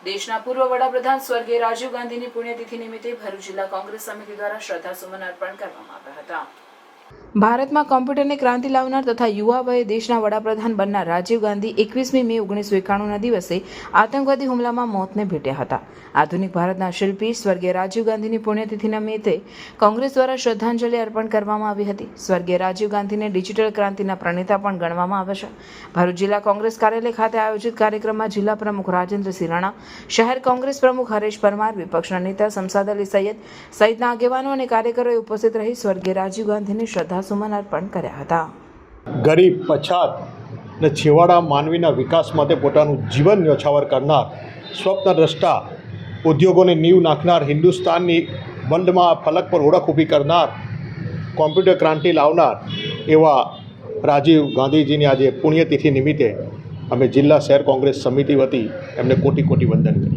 દેશના પૂર્વ વડાપ્રધાન સ્વર્ગીય રાજીવ ગાંધીની પુણ્યતિથિ નિમિત્તે ભરૂચ જિલ્લા કોંગ્રેસ સમિતિ દ્વારા શ્રદ્ધાસુમન અર્પણ કરવામાં આવ્યા હતા। ભારતમાં કોમ્પ્યુટરની ક્રાંતિ લાવનાર તથા યુવા વયે દેશના વડાપ્રધાન બનનાર રાજીવ ગાંધી 21મી મે 1991ના દિવસે આતંકવાદી હુમલામાં મોતને ભેટ્યા હતા। આધુનિક ભારતના શિલ્પી સ્વર્ગીય રાજીવ ગાંધીની પુણ્યતિથિ નિમિત્તે કોંગ્રેસ દ્વારા શ્રદ્ધાંજલિ અર્પણ કરવામાં આવી હતી। સ્વર્ગીય રાજીવ ગાંધીને ડિજિટલ ક્રાંતિના પ્રણેતા પણ ગણવામાં આવે છે। ભરૂચ જિલ્લા કોંગ્રેસ કાર્યાલય ખાતે આયોજિત કાર્યક્રમમાં જિલ્લા પ્રમુખ રાજેન્દ્રસિંહ રાણા, શહેર કોંગ્રેસ પ્રમુખ હરેશ પરમાર, વિપક્ષના નેતા શમસાદ અલી સૈયદ સહિતના આગેવાનો અને કાર્યકરોએ ઉપસ્થિત રહી સ્વર્ગીય રાજીવ ગાંધીને શ્રદ્ધાસુમન અર્પણ કર્યા હતા। ગરીબ, પછાત અને છેવાડા માનવીના વિકાસ માટે પોતાનું જીવન ન્યોછાવર કરનાર, સ્વપ્નદ્રષ્ટા, ઉદ્યોગોને નીંવ નાખનાર, હિન્દુસ્તાનની વંદમાં ફલક પર ઓળખ ઊભી કરનાર, કોમ્પ્યુટર ક્રાંતિ લાવનાર એવા રાજીવ ગાંધીજીની આજે પુણ્યતિથિ નિમિત્તે અમે જિલ્લા શહેર કોંગ્રેસ સમિતિ વતી એમને કોટી કોટી વંદન કરીએ।